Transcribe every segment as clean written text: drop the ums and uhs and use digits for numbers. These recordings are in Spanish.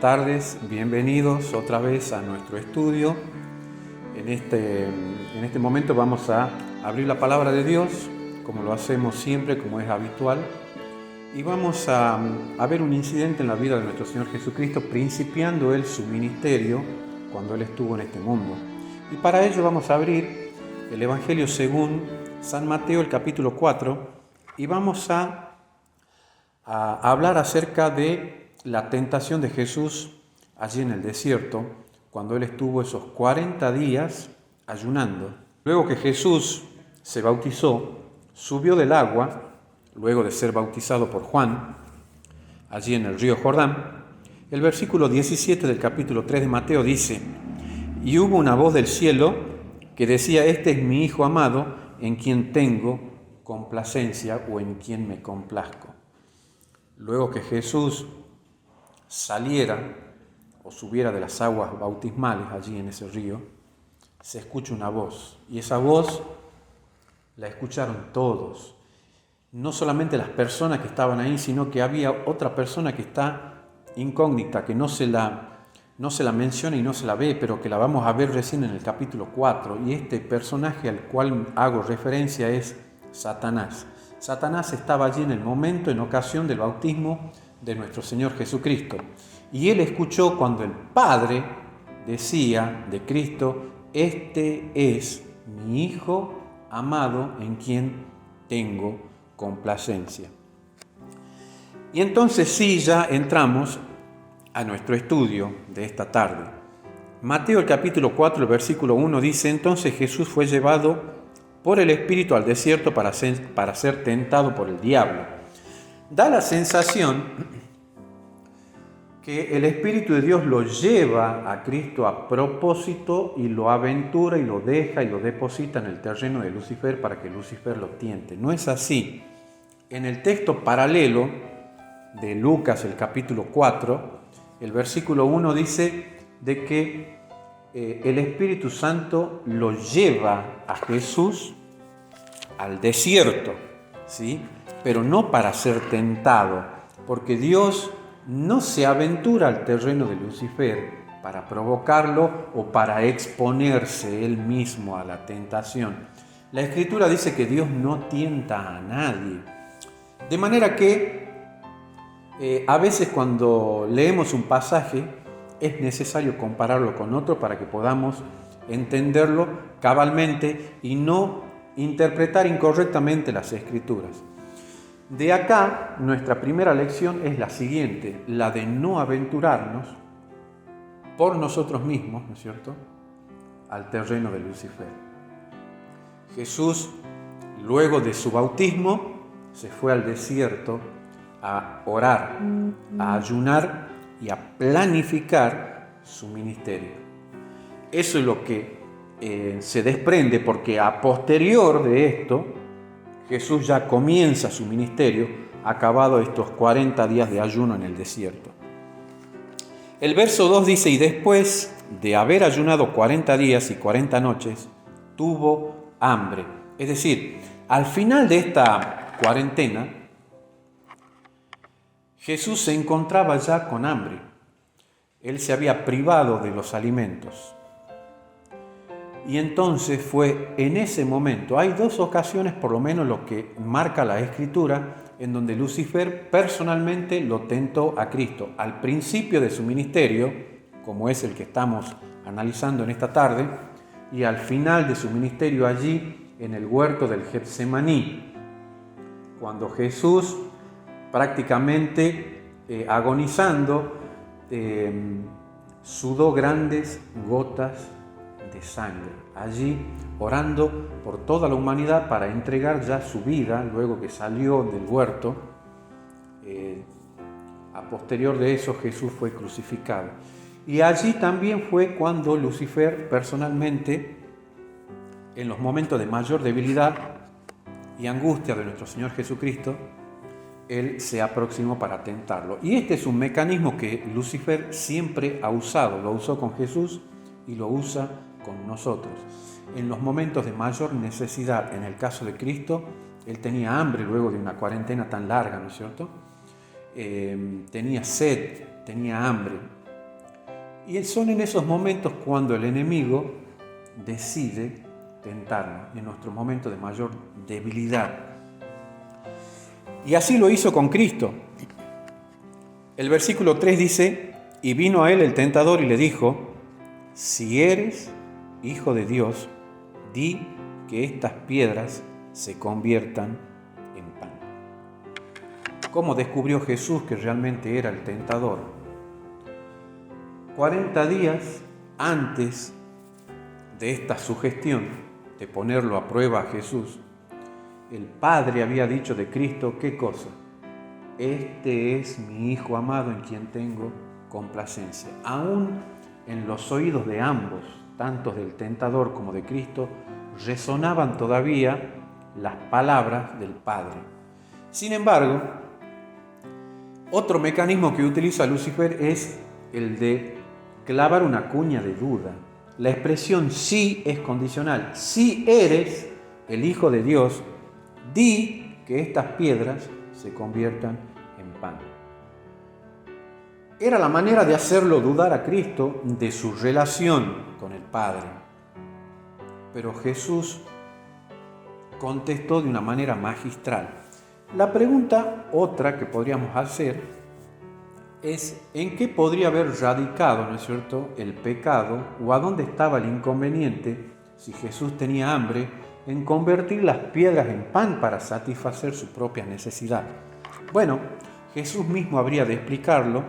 tardes, bienvenidos otra vez a nuestro estudio. En este momento vamos a abrir la palabra de Dios, como lo hacemos siempre, como es habitual, y vamos a ver un incidente en la vida de nuestro Señor Jesucristo, principiando Él su ministerio cuando Él estuvo en este mundo. Y para ello vamos a abrir el Evangelio según San Mateo, el capítulo 4, y vamos a hablar acerca de la tentación de Jesús allí en el desierto, cuando Él estuvo esos 40 días ayunando. Luego que Jesús se bautizó, subió del agua, luego de ser bautizado por Juan, allí en el río Jordán. El versículo 17 del capítulo 3 de Mateo dice: y hubo una voz del cielo que decía: este es mi Hijo amado, en quien tengo complacencia, o en quien me complazco. Luego que Jesús saliera o subiera de las aguas bautismales allí en ese río, se escucha una voz, y esa voz la escucharon todos, no solamente las personas que estaban ahí, sino que había otra persona que está incógnita, que no se la menciona y no se la ve, pero que la vamos a ver recién en el capítulo 4, y este personaje al cual hago referencia es Satanás. Satanás estaba allí en el momento, en ocasión del bautismo de nuestro Señor Jesucristo. Y él escuchó cuando el Padre decía de Cristo: este es mi Hijo amado, en quien tengo complacencia. Y entonces sí, ya entramos a nuestro estudio de esta tarde. Mateo el capítulo 4, el versículo 1 dice: entonces Jesús fue llevado por el Espíritu al desierto para ser tentado por el diablo. Da la sensación que el Espíritu de Dios lo lleva a Cristo a propósito y lo aventura y lo deja y lo deposita en el terreno de Lucifer para que Lucifer lo tiente. No es así. En el texto paralelo de Lucas, el capítulo 4, el versículo 1 dice de que el Espíritu Santo lo lleva a Jesús al desierto, ¿sí? Pero no para ser tentado, porque Dios no se aventura al terreno de Lucifer para provocarlo o para exponerse él mismo a la tentación. La Escritura dice que Dios no tienta a nadie. De manera que a veces cuando leemos un pasaje es necesario compararlo con otro para que podamos entenderlo cabalmente y no interpretar incorrectamente las Escrituras. De acá, nuestra primera lección es la siguiente: la de no aventurarnos por nosotros mismos, ¿no es cierto?, al terreno de Lucifer. Jesús, luego de su bautismo, se fue al desierto a orar, a ayunar y a planificar su ministerio. Eso es lo que se desprende, porque a posterior de esto, Jesús ya comienza su ministerio, acabado estos 40 días de ayuno en el desierto. El verso 2 dice: y después de haber ayunado 40 días y 40 noches, tuvo hambre. Es decir, al final de esta cuarentena, Jesús se encontraba ya con hambre. Él se había privado de los alimentos. Y entonces fue en ese momento, hay dos ocasiones por lo menos lo que marca la Escritura, en donde Lucifer personalmente lo tentó a Cristo. Al principio de su ministerio, como es el que estamos analizando en esta tarde, y al final de su ministerio allí en el huerto del Getsemaní, cuando Jesús prácticamente agonizando, sudó grandes gotas de sangre, allí orando por toda la humanidad para entregar ya su vida luego que salió del huerto. A posterior de eso, Jesús fue crucificado. Y allí también fue cuando Lucifer personalmente, en los momentos de mayor debilidad y angustia de nuestro Señor Jesucristo, él se aproximó para tentarlo. Y este es un mecanismo que Lucifer siempre ha usado. Lo usó con Jesús y lo usa con nosotros. En los momentos de mayor necesidad, en el caso de Cristo, él tenía hambre luego de una cuarentena tan larga, ¿no es cierto? Tenía sed, tenía hambre. Y son en esos momentos cuando el enemigo decide tentarnos, en nuestro momento de mayor debilidad. Y así lo hizo con Cristo. El versículo 3 dice: y vino a él el tentador y le dijo: si eres hijo de Dios, di que estas piedras se conviertan en pan. ¿Cómo descubrió Jesús que realmente era el tentador? 40 días antes de esta sugestión de ponerlo a prueba a Jesús, el Padre había dicho de Cristo, ¿qué cosa? Este es mi Hijo amado en quien tengo complacencia. Aún en los oídos de ambos, tanto del tentador como de Cristo, resonaban todavía las palabras del Padre. Sin embargo, otro mecanismo que utiliza Lucifer es el de clavar una cuña de duda. La expresión sí es condicional. Si eres el Hijo de Dios, di que estas piedras se conviertan en pan. Era la manera de hacerlo dudar a Cristo de su relación con el Padre. Pero Jesús contestó de una manera magistral. La pregunta otra que podríamos hacer es ¿en qué podría haber radicado, ¿no es cierto?, el pecado, o a dónde estaba el inconveniente si Jesús tenía hambre en convertir las piedras en pan para satisfacer su propia necesidad. Bueno, Jesús mismo habría de explicarlo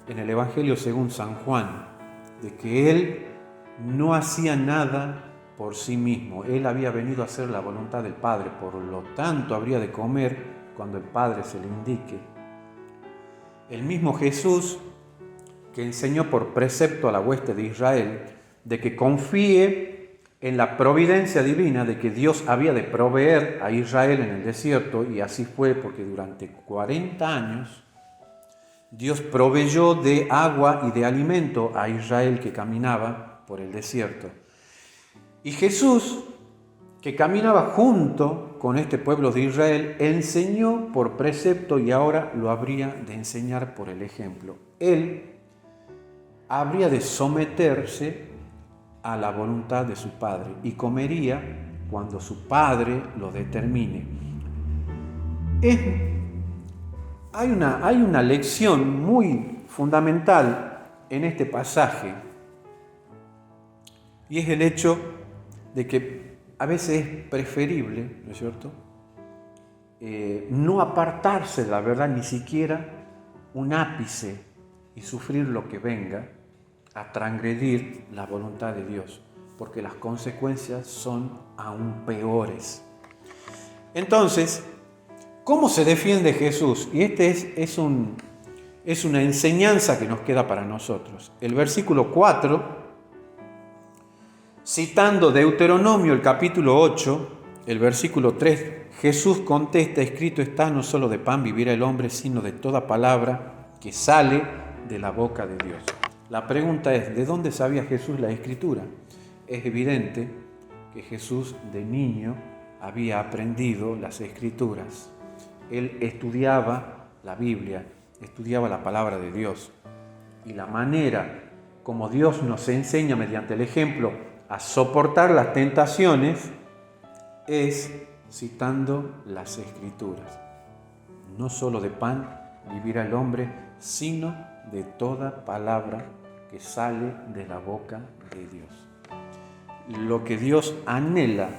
en el Evangelio según San Juan, de que Él no hacía nada por sí mismo. Él había venido a hacer la voluntad del Padre, por lo tanto habría de comer cuando el Padre se le indique. El mismo Jesús que enseñó por precepto a la hueste de Israel de que confíe en la providencia divina, de que Dios había de proveer a Israel en el desierto, y así fue porque durante 40 años Dios proveyó de agua y de alimento a Israel que caminaba por el desierto. Y Jesús, que caminaba junto con este pueblo de Israel, enseñó por precepto y ahora lo habría de enseñar por el ejemplo. Él habría de someterse a la voluntad de su Padre y comería cuando su Padre lo determine. Hay una lección muy fundamental en este pasaje, y es el hecho de que a veces es preferible, ¿no es cierto?, no apartarse de la verdad ni siquiera un ápice y sufrir lo que venga a transgredir la voluntad de Dios, porque las consecuencias son aún peores. Entonces, ¿cómo se defiende Jesús? Y es una enseñanza que nos queda para nosotros. El versículo 4, citando Deuteronomio, el capítulo 8, el versículo 3, Jesús contesta: escrito está, no solo de pan vivirá el hombre, sino de toda palabra que sale de la boca de Dios. La pregunta es, ¿de dónde sabía Jesús la Escritura? Es evidente que Jesús de niño había aprendido las Escrituras. Él estudiaba la Biblia, estudiaba la palabra de Dios. Y la manera como Dios nos enseña mediante el ejemplo a soportar las tentaciones es citando las Escrituras. No solo de pan vivirá el hombre, sino de toda palabra que sale de la boca de Dios. Lo que Dios anhela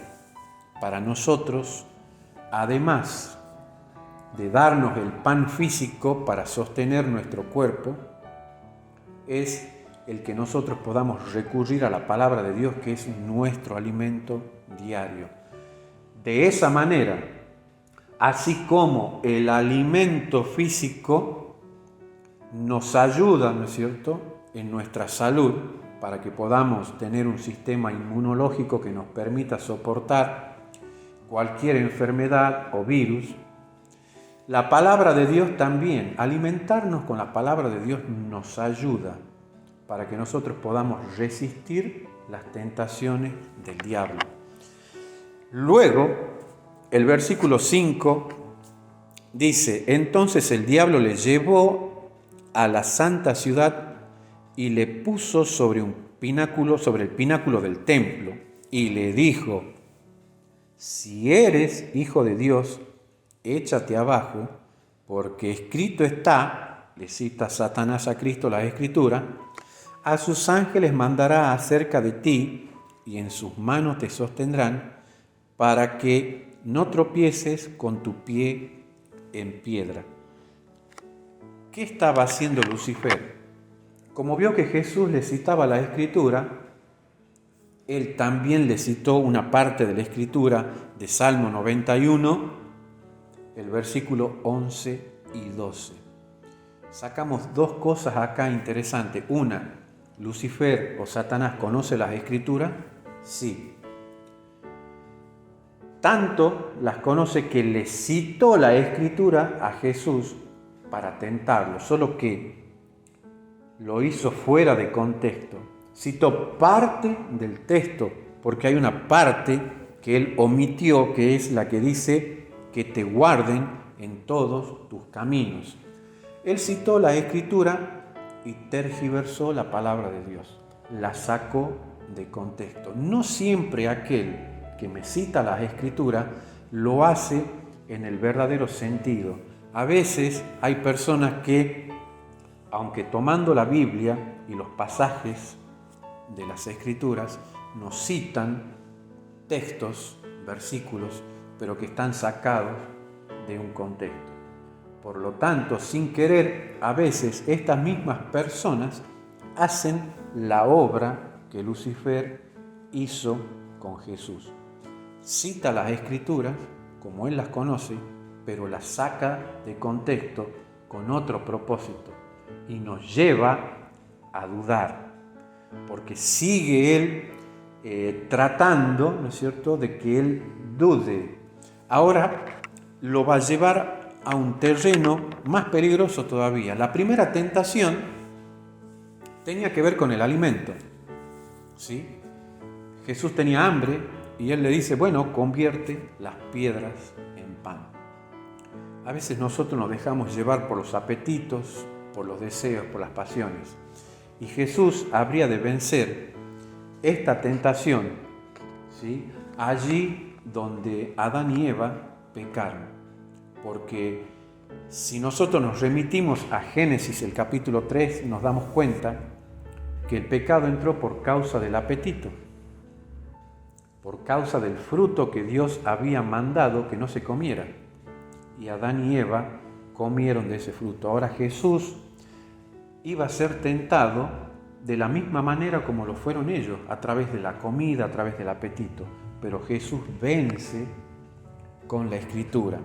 para nosotros, además de darnos el pan físico para sostener nuestro cuerpo, es el que nosotros podamos recurrir a la palabra de Dios, que es nuestro alimento diario. De esa manera, así como el alimento físico nos ayuda, ¿no es cierto?, en nuestra salud, para que podamos tener un sistema inmunológico que nos permita soportar cualquier enfermedad o virus, la palabra de Dios también, alimentarnos con la palabra de Dios nos ayuda para que nosotros podamos resistir las tentaciones del diablo. Luego, el versículo 5 dice: entonces el diablo le llevó a la santa ciudad y le puso sobre el pináculo del templo, y le dijo: si eres hijo de Dios, échate abajo, porque escrito está, le cita Satanás a Cristo la Escritura, a sus ángeles mandará acerca de ti, y en sus manos te sostendrán, para que no tropieces con tu pie en piedra. ¿Qué estaba haciendo Lucifer? Como vio que Jesús le citaba la Escritura, él también le citó una parte de la Escritura de Salmo 91, el versículo 11 y 12. Sacamos dos cosas acá interesantes. Una, ¿Lucifer o Satanás conoce las Escrituras? Sí. Tanto las conoce que le citó la Escritura a Jesús para tentarlo, solo que lo hizo fuera de contexto. Citó parte del texto, porque hay una parte que él omitió, que es la que dice que te guarden en todos tus caminos. Él citó la Escritura y tergiversó la palabra de Dios, la sacó de contexto. No siempre aquel que me cita las Escrituras lo hace en el verdadero sentido. A veces hay personas que, aunque tomando la Biblia y los pasajes de las Escrituras, nos citan textos, versículos, pero que están sacados de un contexto. Por lo tanto, sin querer, a veces estas mismas personas hacen la obra que Lucifer hizo con Jesús. Cita las Escrituras como él las conoce, pero las saca de contexto con otro propósito y nos lleva a dudar, porque sigue él tratando, ¿no es cierto?, de que él dude. Ahora lo va a llevar a un terreno más peligroso todavía. La primera tentación tenía que ver con el alimento, ¿sí? Jesús tenía hambre y él le dice: bueno, convierte las piedras en pan. A veces nosotros nos dejamos llevar por los apetitos, por los deseos, por las pasiones. Y Jesús habría de vencer esta tentación, ¿sí?, allí donde Adán y Eva pecaron. Porque si nosotros nos remitimos a Génesis, el capítulo 3, nos damos cuenta que el pecado entró por causa del apetito, por causa del fruto que Dios había mandado que no se comiera. Y Adán y Eva comieron de ese fruto. Ahora Jesús iba a ser tentado de la misma manera como lo fueron ellos, a través de la comida, a través del apetito. Pero Jesús vence con la Escritura.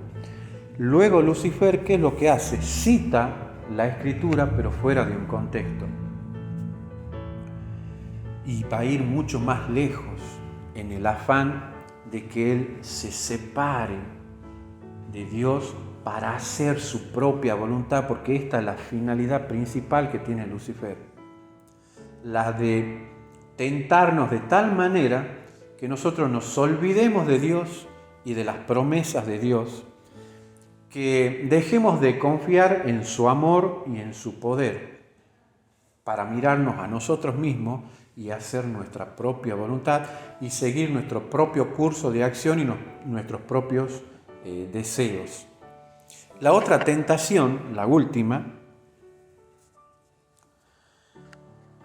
Luego Lucifer, ¿qué es lo que hace? Cita la Escritura, pero fuera de un contexto. Y va a ir mucho más lejos en el afán de que él se separe de Dios para hacer su propia voluntad, porque esta es la finalidad principal que tiene Lucifer, la de tentarnos de tal manera que nosotros nos olvidemos de Dios y de las promesas de Dios, que dejemos de confiar en su amor y en su poder para mirarnos a nosotros mismos y hacer nuestra propia voluntad y seguir nuestro propio curso de acción y nuestros propios deseos. La otra tentación, la última,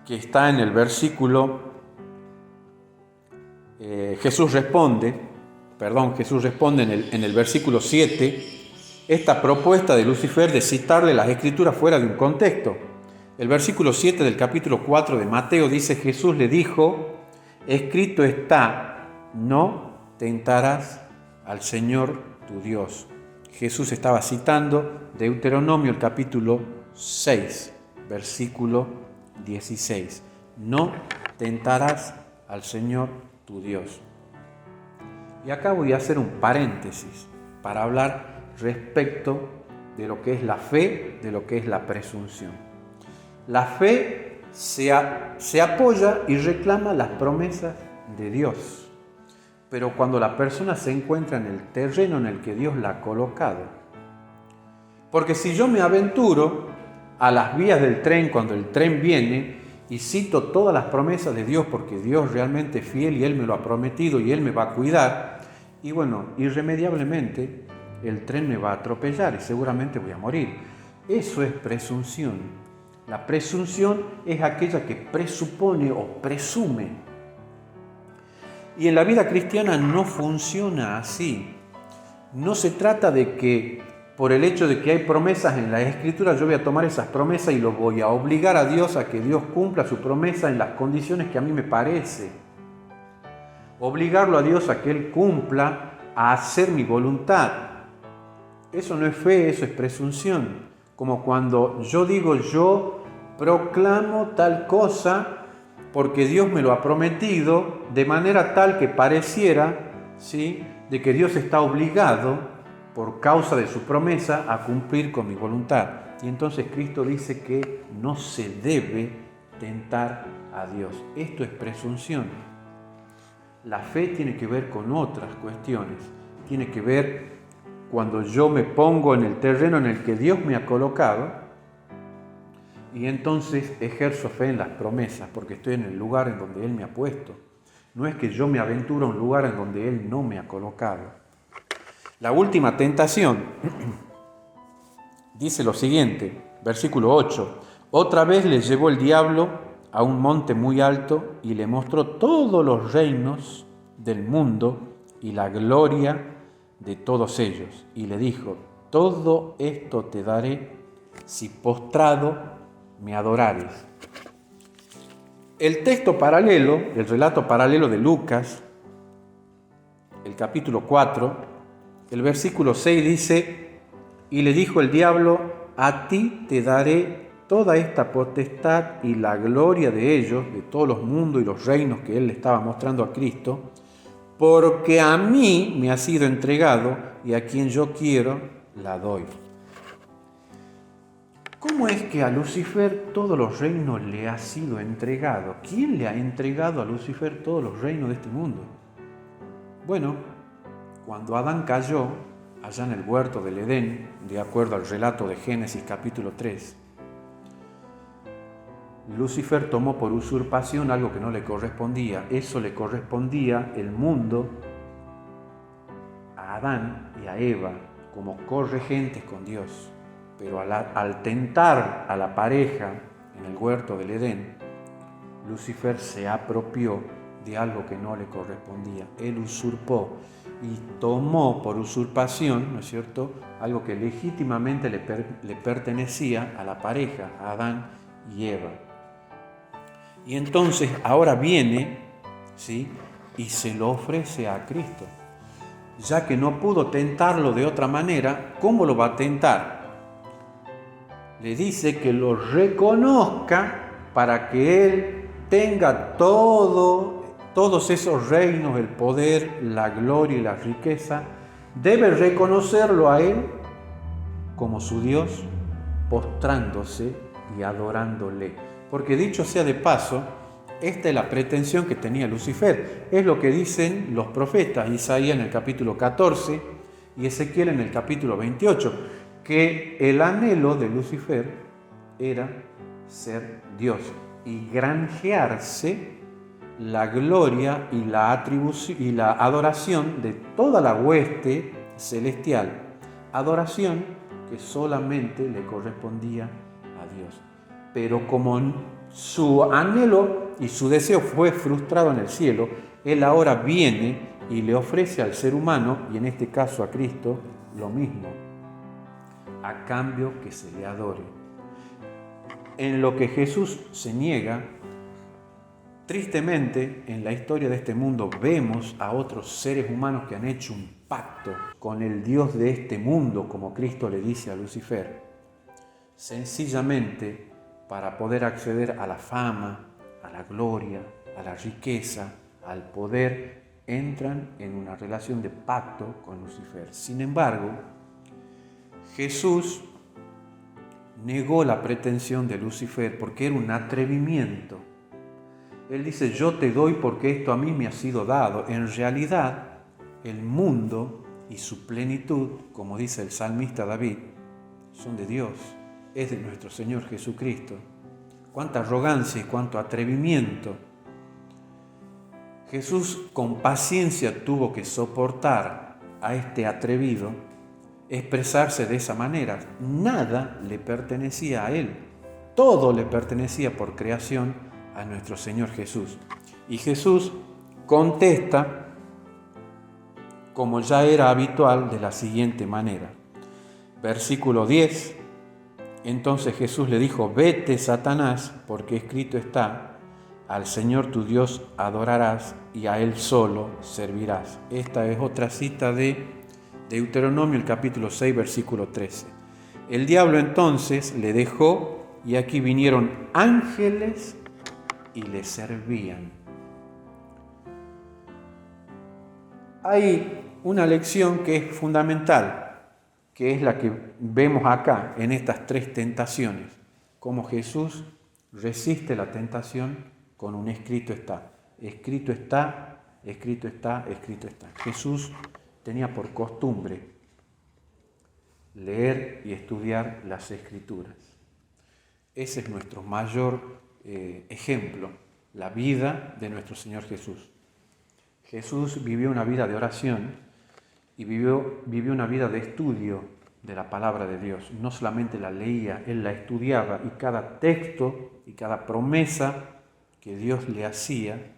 que está en el versículo, Jesús responde en el versículo 7, esta propuesta de Lucifer de citarle las Escrituras fuera de un contexto. El versículo 7 del capítulo 4 de Mateo dice: Jesús le dijo: escrito está, no tentarás al Señor tu Dios. Jesús estaba citando Deuteronomio, el capítulo 6, versículo 16. No tentarás al Señor tu Dios. Y acá voy a hacer un paréntesis para hablar respecto de lo que es la fe, de lo que es la presunción. La fe se apoya y reclama las promesas de Dios. Pero cuando la persona se encuentra en el terreno en el que Dios la ha colocado. Porque si yo me aventuro a las vías del tren cuando el tren viene y cito todas las promesas de Dios porque Dios realmente es fiel y Él me lo ha prometido y Él me va a cuidar, y bueno, irremediablemente el tren me va a atropellar y seguramente voy a morir. Eso es presunción. La presunción es aquella que presupone o presume. Y en la vida cristiana no funciona así. No se trata de que por el hecho de que hay promesas en la Escritura yo voy a tomar esas promesas y lo voy a obligar a Dios a que Dios cumpla su promesa en las condiciones que a mí me parece. Obligarlo a Dios a que Él cumpla, a hacer mi voluntad. Eso no es fe, eso es presunción. Como cuando yo digo, yo proclamo tal cosa porque Dios me lo ha prometido, de manera tal que pareciera, ¿sí?, de que Dios está obligado, por causa de su promesa, a cumplir con mi voluntad. Y entonces Cristo dice que no se debe tentar a Dios. Esto es presunción. La fe tiene que ver con otras cuestiones. Tiene que ver cuando yo me pongo en el terreno en el que Dios me ha colocado y entonces ejerzo fe en las promesas porque estoy en el lugar en donde Él me ha puesto. No es que yo me aventuro a un lugar en donde Él no me ha colocado. La última tentación dice lo siguiente, versículo 8. Otra vez le llevó el diablo a un monte muy alto y le mostró todos los reinos del mundo y la gloria de todos ellos. Y le dijo, todo esto te daré si postrado me adorares. El texto paralelo, el relato paralelo de Lucas, el capítulo 4, el versículo 6 dice, y le dijo el diablo, a ti te daré toda esta potestad y la gloria de ellos, de todos los mundos y los reinos que él le estaba mostrando a Cristo, porque a mí me ha sido entregado y a quien yo quiero la doy. ¿Cómo es que a Lucifer todos los reinos le ha sido entregado? ¿Quién le ha entregado a Lucifer todos los reinos de este mundo? Bueno, cuando Adán cayó, allá en el huerto del Edén, de acuerdo al relato de Génesis capítulo 3, Lucifer tomó por usurpación algo que no le correspondía. Eso le correspondía el mundo a Adán y a Eva como corregentes con Dios. Pero al tentar a la pareja en el huerto del Edén, Lucifer se apropió de algo que no le correspondía. Él usurpó y tomó por usurpación, ¿no es cierto?, algo que legítimamente le pertenecía a la pareja, a Adán y Eva. Y entonces ahora viene, ¿sí?, y se lo ofrece a Cristo. Ya que no pudo tentarlo de otra manera, ¿cómo lo va a tentar? Le dice que lo reconozca para que Él tenga todos esos reinos, el poder, la gloria y la riqueza. Debe reconocerlo a Él como su Dios, postrándose y adorándole. Porque dicho sea de paso, esta es la pretensión que tenía Lucifer. Es lo que dicen los profetas, Isaías en el capítulo 14 y Ezequiel en el capítulo 28, que el anhelo de Lucifer era ser Dios y granjearse la gloria y la atribución y la adoración de toda la hueste celestial. Adoración que solamente le correspondía a Dios. Pero como su anhelo y su deseo fue frustrado en el cielo, Él ahora viene y le ofrece al ser humano, y en este caso a Cristo, lo mismo, a cambio que se le adore. En lo que Jesús se niega, tristemente, en la historia de este mundo vemos a otros seres humanos que han hecho un pacto con el Dios de este mundo, como Cristo le dice a Lucifer, sencillamente para poder acceder a la fama, a la gloria, a la riqueza, al poder, entran en una relación de pacto con Lucifer. Sin embargo, Jesús negó la pretensión de Lucifer porque era un atrevimiento. Él dice, yo te doy porque esto a mí me ha sido dado. En realidad, el mundo y su plenitud, como dice el salmista David, son de Dios, es de nuestro Señor Jesucristo. cuánta arrogancia y cuánto atrevimiento. Jesús con paciencia tuvo que soportar a este atrevido expresarse de esa manera. Nada le pertenecía a él, todo le pertenecía por creación a nuestro Señor Jesús. Y Jesús contesta, como ya era habitual, de la siguiente manera. Versículo 10. Entonces Jesús le dijo: vete, Satanás, porque escrito está: al Señor tu Dios adorarás y a Él solo servirás. Esta es otra cita de Deuteronomio, el capítulo 6, versículo 13. El diablo entonces le dejó, y aquí vinieron ángeles y le servían. Hay una lección que es fundamental, que es la que vemos acá en estas tres tentaciones. Cómo Jesús resiste la tentación con un escrito está. Escrito está, escrito está, escrito está. Jesús tenía por costumbre leer y estudiar las Escrituras. Ese es nuestro mayor ejemplo, la vida de nuestro Señor Jesús. Jesús vivió una vida de oración y vivió una vida de estudio de la palabra de Dios. No solamente la leía, Él la estudiaba, y cada texto y cada promesa que Dios le hacía,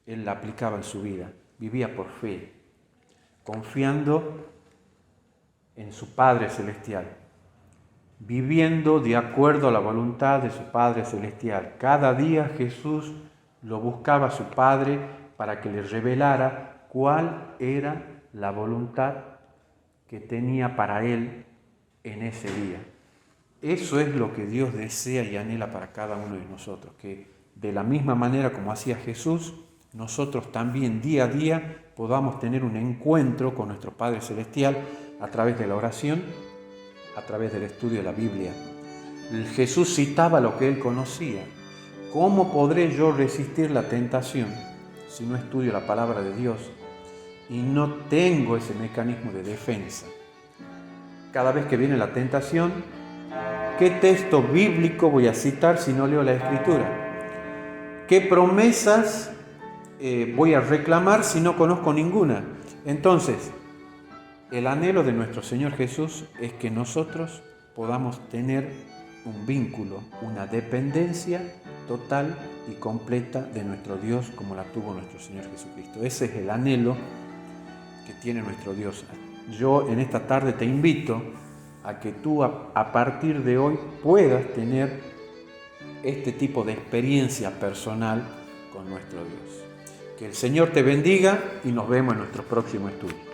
Él la aplicaba en su vida. Vivía por fe, confiando en su Padre Celestial, viviendo de acuerdo a la voluntad de su Padre Celestial. Cada día Jesús lo buscaba a su Padre para que le revelara cuál era la voluntad que tenía para él en ese día. Eso es lo que Dios desea y anhela para cada uno de nosotros, que de la misma manera como hacía Jesús, nosotros también día a día podamos tener un encuentro con nuestro Padre Celestial a través de la oración, a través del estudio de la Biblia. Jesús citaba lo que él conocía. ¿Cómo podré yo resistir la tentación si no estudio la palabra de Dios y no tengo ese mecanismo de defensa? Cada vez que viene la tentación, ¿qué texto bíblico voy a citar si no leo la Escritura? ¿Qué promesas voy a reclamar si no conozco ninguna? Entonces, el anhelo de nuestro Señor Jesús es que nosotros podamos tener un vínculo, una dependencia total y completa de nuestro Dios como la tuvo nuestro Señor Jesucristo. Ese es el anhelo que tiene nuestro Dios. Yo en esta tarde te invito a que tú a partir de hoy puedas tener este tipo de experiencia personal con nuestro Dios. Que el Señor te bendiga y nos vemos en nuestro próximo estudio.